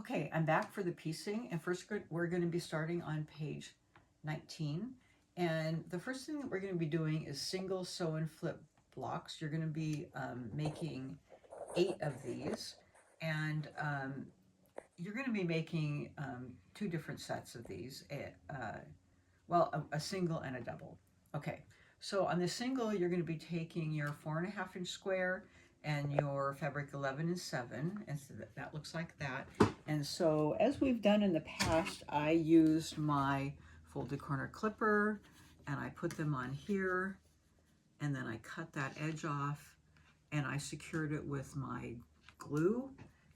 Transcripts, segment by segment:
Okay, I'm back for the piecing, and first we're going to be starting on page 19. And the first thing that we're going to be doing is single sew and flip blocks. You're going to be making 8 of these, and you're going to be making 2 different sets of these. Well, a single and a double. Okay, so on the single, you're going to be taking your 4.5-inch square and your fabric 11 7, and so that looks like that. And so, as we've done in the past, I used my folded corner clipper, and I put them on here, and then I cut that edge off, and I secured it with my glue,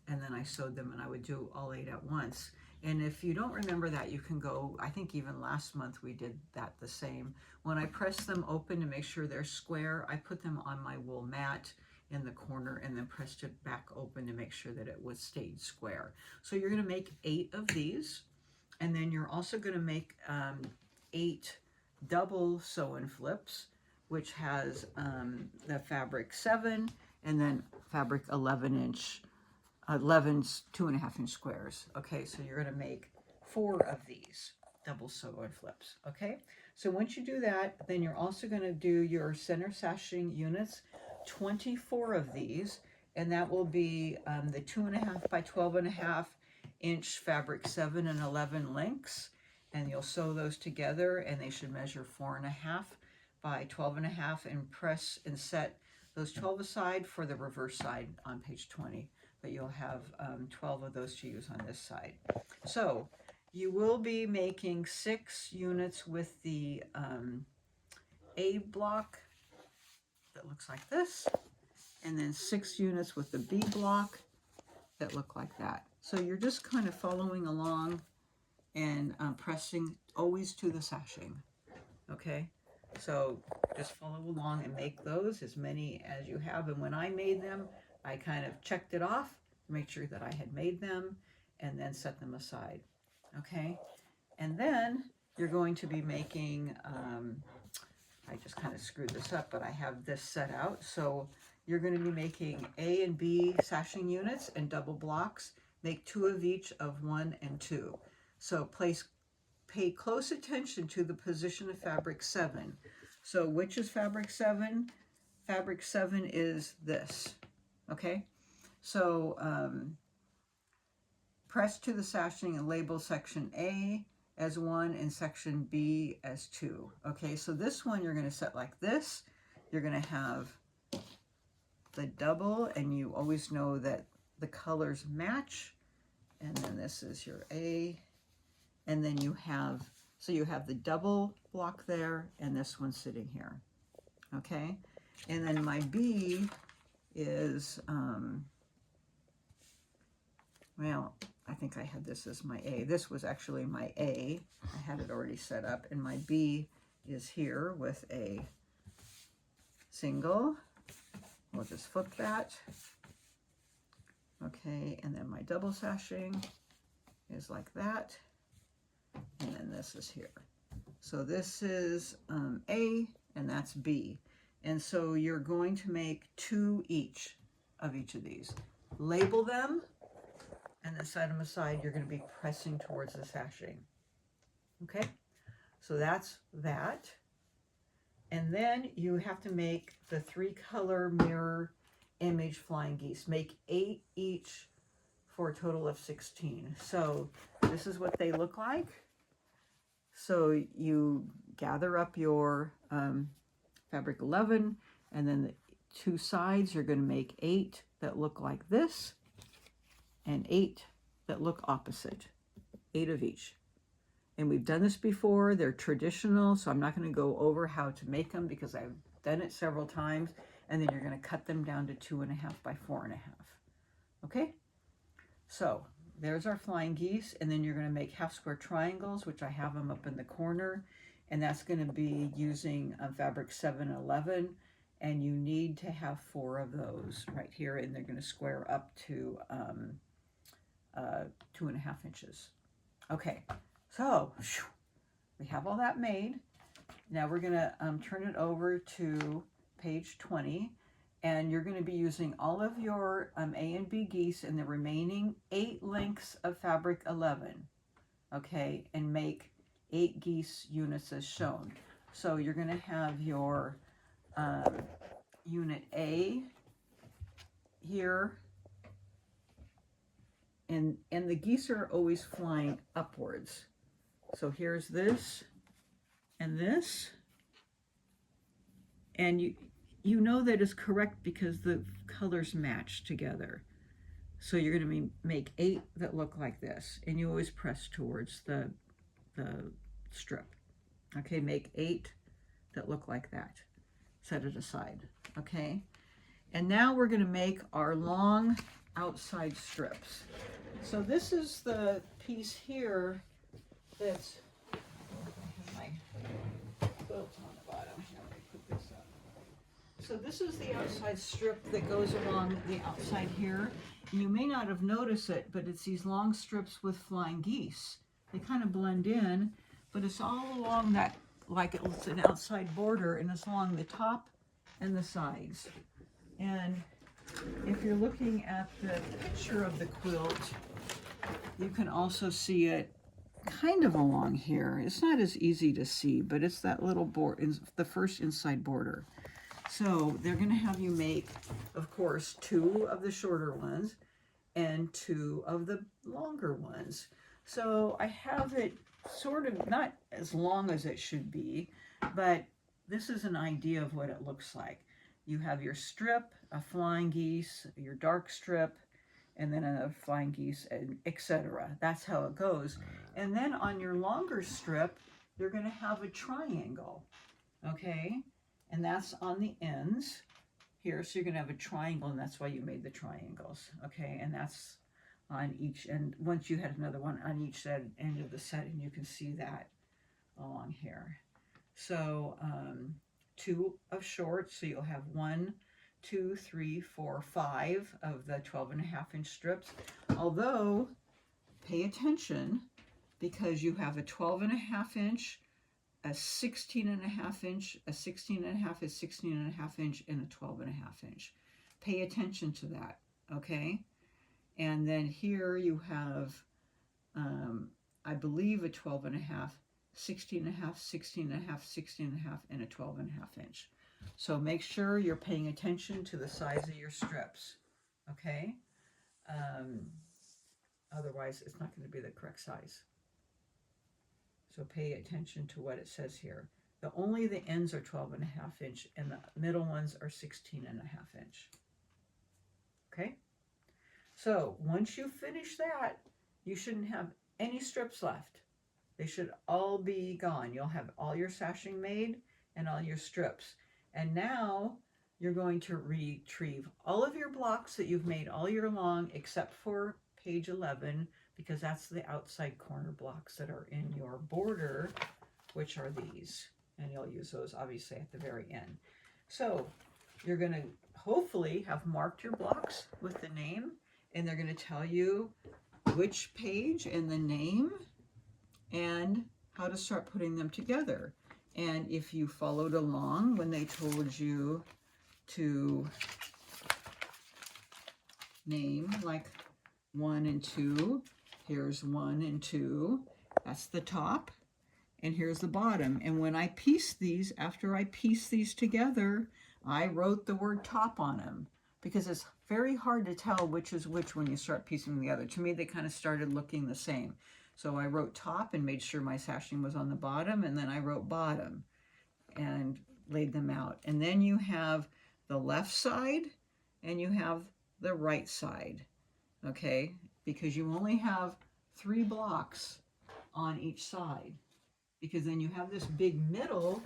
and then I sewed them, and I would do all 8 at once. And if you don't remember that, you can go, I think even last month we did that the same. When I press them open to make sure they're square, I put them on my wool mat in the corner and then pressed it back open to make sure that it was stayed square. So you're going to make 8 of these, and then you're also going to make 8 double sew and flips, which has the fabric 7 and then fabric 11-inch 11's 2.5-inch squares. Okay, so you're going to make 4 of these double sew and flips. Okay, so once you do that, then you're also going to do your center sashing units, 24 of these, and that will be the 2.5 by 12.5-inch fabric 7 and 11 links, and you'll sew those together, and they should measure 4.5 by 12.5, and press and set those 12 aside for the reverse side on page 20. But you'll have 12 of those to use on this side. So you will be making 6 units with the A block that looks like this, and then 6 units with the B block that look like that. So you're just kind of following along and pressing always to the sashing. Okay, so just follow along and make those as many as you have. And when I made them, I kind of checked it off to make sure that I had made them and then set them aside. Okay, and then you're going to be making, I just kind of screwed this up, but I have this set out. So you're going to be making A and B sashing units and double blocks. Make 2 of each of 1 and 2. So pay close attention to the position of fabric 7. So which is fabric 7? Fabric 7 is this. Okay, so press to the sashing and label section A as 1 and section B as 2. Okay, so this one you're going to set like this. You're going to have the double, and you always know that the colors match. And then this is your A, and then you have, so you have the double block there, and this one sitting here. Okay, and then my B is, well, I think I had this as my A. This was actually my A. I had it already set up, and my B is here with a single. We'll just flip that. Okay, and then my double sashing is like that, and then this is here. So this is A, and that's B. And so you're going to make 2 each of each of these. Label them, and then set them aside. You're going to be pressing towards the sashing. Okay, so that's that. And then you have to make the 3-color mirror image flying geese. Make 8 each for a total of 16. So this is what they look like. So you gather up your fabric 11, and then the 2 sides you're going to make 8 that look like this, and 8 that look opposite, 8 of each. And we've done this before. They're traditional, so I'm not going to go over how to make them because I've done it several times. And then you're going to cut them down to 2.5 by 4.5. Okay, so there's our flying geese, and then you're going to make half square triangles, which I have them up in the corner, and that's going to be using fabric 7 and 11, and you need to have 4 of those right here, and they're going to square up to 2.5 inches. Okay, so we have all that made. Now we're going to turn it over to page 20, And you're going to be using all of your A and B geese and the remaining 8 lengths of fabric 11, okay, and make 8 geese units as shown. So you're going to have your unit A here, and the geese are always flying upwards. So here's this and this, and you know that is correct because the colors match together. So you're going to make 8 that look like this, and you always press towards the strip. Okay, make 8 that look like that. Set it aside. Okay, and now we're going to make our long outside strips. So this is the piece here that's my quilt on the bottom. Here, let me put this up. So this is the outside strip that goes along the outside here. And you may not have noticed it, but it's these long strips with flying geese. They kind of blend in, but it's all along that, like it's an outside border, and it's along the top and the sides. And if you're looking at the picture of the quilt, you can also see it kind of along here. It's not as easy to see, but it's that little border, the first inside border. So they're going to have you make, of course, 2 of the shorter ones and 2 of the longer ones. So I have it sort of not as long as it should be, but this is an idea of what it looks like. You have your strip, a flying geese, your dark strip, and then a flying geese, etc. That's how it goes. And then on your longer strip, you're going to have a triangle, okay? And that's on the ends here. So you're going to have a triangle, and that's why you made the triangles, okay? And that's on each end. Once you had another one on each end of the set, and you can see that along here. So 2 of short, so you'll have 1, 2, 3, 4, 5 of the 12.5-inch strips. Although, pay attention, because you have a 12.5-inch, a 16.5-inch, a 16.5, a 16.5-inch, and a 12.5-inch. Pay attention to that, okay? And then here you have, I believe, a 12.5, 16.5, 16.5, 16.5, and a 12.5-inch. So make sure you're paying attention to the size of your strips, okay? Otherwise, it's not going to be the correct size. So pay attention to what it says here. Only the ends are 12.5-inch, and the middle ones are 16.5-inch. Okay? So once you finish that, you shouldn't have any strips left. They should all be gone. You'll have all your sashing made and all your strips. And now you're going to retrieve all of your blocks that you've made all year long, except for page 11, because that's the outside corner blocks that are in your border, which are these. And you'll use those obviously at the very end. So you're going to hopefully have marked your blocks with the name, and they're going to tell you which page and the name and how to start putting them together. And if you followed along when they told you to name, like 1 and 2, here's 1 and 2, that's the top, and here's the bottom. And when I pieced these, after I pieced these together, I wrote the word top on them, because it's very hard to tell which is which when you start piecing them together. To me, they kind of started looking the same. So I wrote top and made sure my sashing was on the bottom, and then I wrote bottom and laid them out. And then you have the left side and you have the right side, okay? Because you only have 3 blocks on each side, because then you have this big middle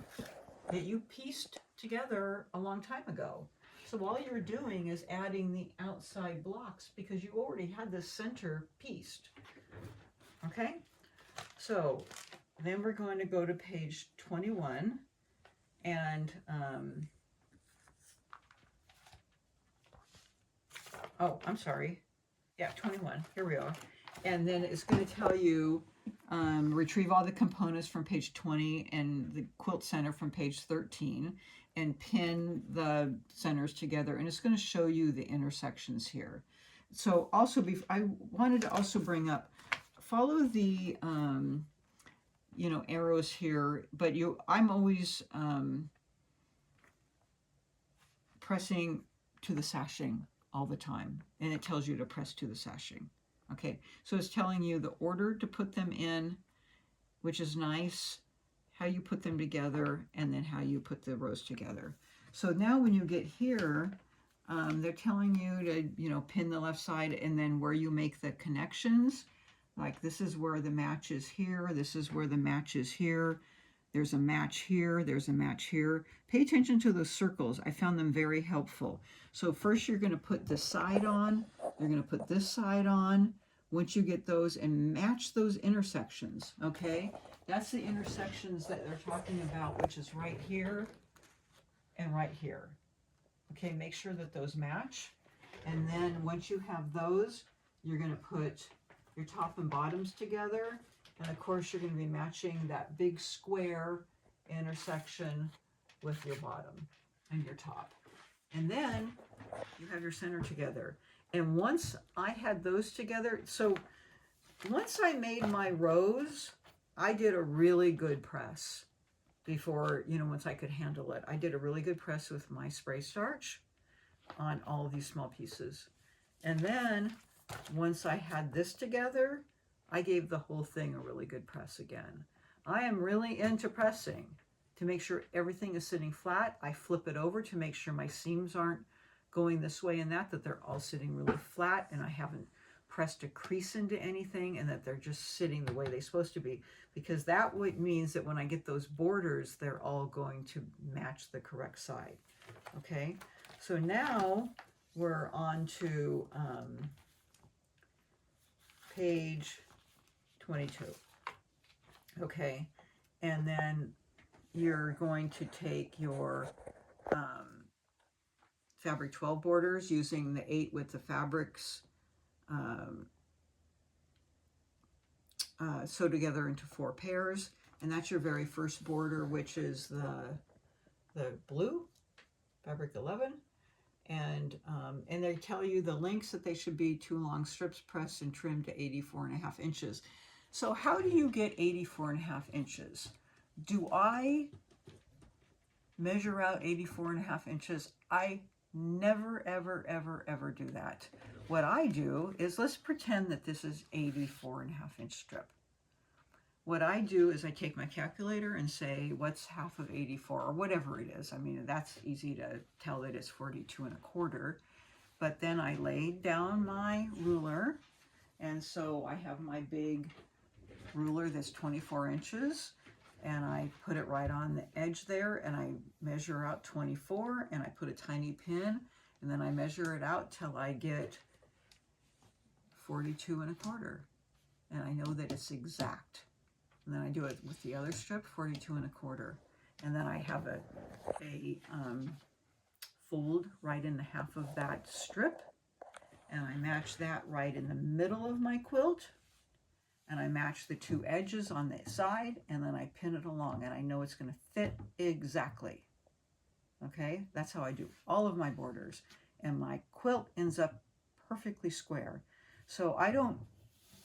that you pieced together a long time ago. So all you're doing is adding the outside blocks because you already had the center pieced. Okay, so then we're going to go to page 21, and oh, I'm sorry. Yeah, 21. Here we are. And then it's going to tell you retrieve all the components from page 20 and the quilt center from page 13. and pin the centers together, and it's going to show you the intersections here. So also, I wanted to also bring up, follow the you know, arrows here, but I'm always pressing to the sashing all the time, and it tells you to press to the sashing. Okay, so it's telling you the order to put them in, which is nice, how you put them together, and then how you put the rows together. So now when you get here, they're telling you to, you know, pin the left side, and then where you make the connections, like this is where the match is here, this is where the match is here, there's a match here, there's a match here. Pay attention to those circles. I found them very helpful. So first you're going to put this side on, you're going to put this side on, once you get those, and match those intersections, okay? That's the intersections that they're talking about, which is right here and right here. Okay, make sure that those match. And then once you have those, you're going to put your top and bottoms together. And of course, you're going to be matching that big square intersection with your bottom and your top. And then you have your center together. And once I had those together, so once I made my rows, I did a really good press before, you know, once I could handle it. I did a really good press with my spray starch on all of these small pieces. And then once I had this together, I gave the whole thing a really good press again. I am really into pressing to make sure everything is sitting flat. I flip it over to make sure my seams aren't going this way and that they're all sitting really flat and I haven't pressed a crease into anything, and that they're just sitting the way they're supposed to be, because that means that when I get those borders, they're all going to match the correct side. Okay, so now we're on to page 22. Okay, and then you're going to take your fabric 12 borders using the 8 with the fabrics sew together into 4 pairs, and that's your very first border, which is the blue fabric 11, and they tell you the lengths that they should be 2 long strips pressed and trimmed to 84.5 inches. So how do you get 84.5 inches? Do I measure out 84.5 inches? I never, ever, ever, ever do that. What I do is, let's pretend that this is 84.5 inch strip. What I do is I take my calculator and say, what's half of 84, or whatever it is. I mean, that's easy to tell that it's 42.25. But then I laid down my ruler, and so I have my big ruler that's 24 inches, and I put it right on the edge there, and I measure out 24, and I put a tiny pin, and then I measure it out till I get 42.25, and I know that it's exact. And then I do it with the other strip, 42.25, and then I have a fold right in the half of that strip, and I match that right in the middle of my quilt, and I match the 2 edges on the side, and then I pin it along, and I know it's going to fit exactly. Okay, that's how I do all of my borders, and my quilt ends up perfectly square. So I don't,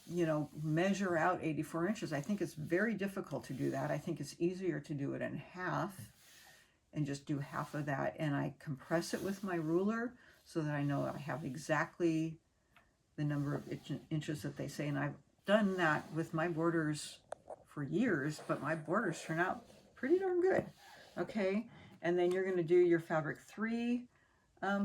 you know, measure out 84 inches. I think it's very difficult to do that. I think it's easier to do it in half and just do half of that, and I compress it with my ruler so that I know I have exactly the number of inches that they say. And I've done that with my borders for years, but my borders turn out pretty darn good. Okay, and then you're going to do your fabric 3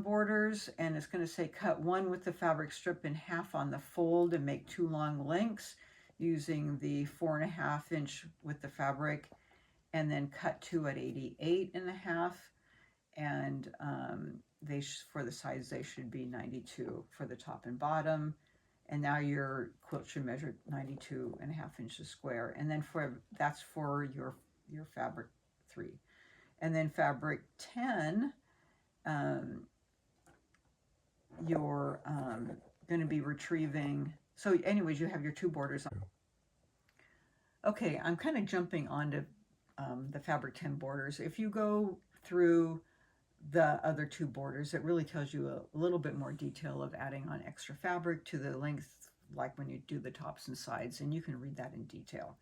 borders, and it's going to say cut 1 with the fabric strip in half on the fold and make 2 long lengths using the 4.5 inch with the fabric, and then cut 2 at 88.5, and for the sides they should be 92 for the top and bottom. And now your quilt should measure 92.5 inches square, and then that's for your fabric 3. And then fabric 10, you're going to be retrieving. So anyways, you have your 2 borders on. Okay, I'm kind of jumping onto the fabric 10 borders. If you go through the other two borders. It really tells you a little bit more detail of adding on extra fabric to the length, like when you do the tops and sides, and you can read that in detail.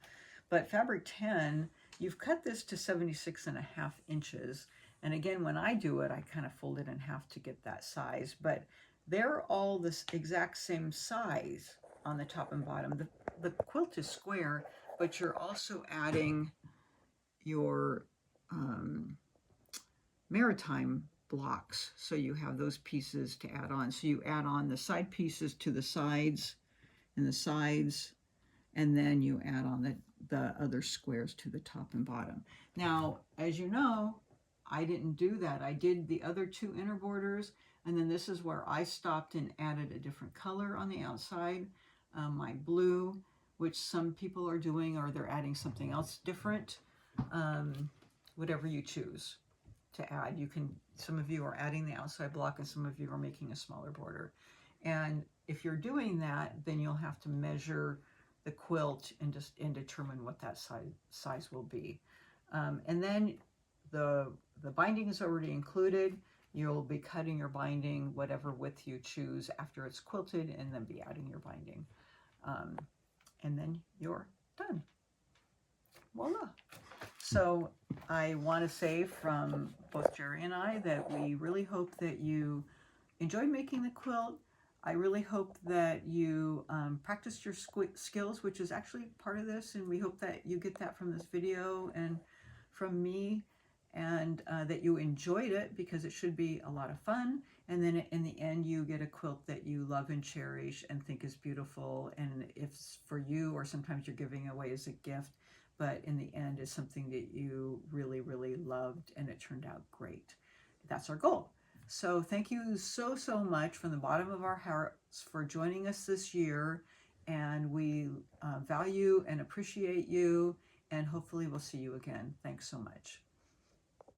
But fabric 10, you've cut this to 76.5 inches. And again, when I do it, I kind of fold it in half to get that size, but they're all this exact same size on the top and bottom. The quilt is square, but you're also adding your maritime blocks. So you have those pieces to add on. So you add on the side pieces to the sides and the sides, and then you add on the other squares to the top and bottom. Now, as you know, I didn't do that. I did the other two inner borders, and then this is where I stopped and added a different color on the outside, my blue, which some people are doing, or they're adding something else different, whatever you choose to add. You can, some of you are adding the outside block and some of you are making a smaller border. And if you're doing that, then you'll have to measure the quilt and determine what that size will be. And then the binding is already included. You'll be cutting your binding whatever width you choose after it's quilted, and then be adding your binding. And then you're done. Voila. So I want to say from both Jerry and I that we really hope that you enjoyed making the quilt. I really hope that you practiced your skills, which is actually part of this, and we hope that you get that from this video and from me, and that you enjoyed it, because it should be a lot of fun. And then in the end, you get a quilt that you love and cherish and think is beautiful, and if it's for you, or sometimes you're giving away as a gift, but in the end is something that you really, really loved and it turned out great. That's our goal. So thank you so, so much from the bottom of our hearts for joining us this year, and we value and appreciate you, and hopefully we'll see you again. Thanks so much.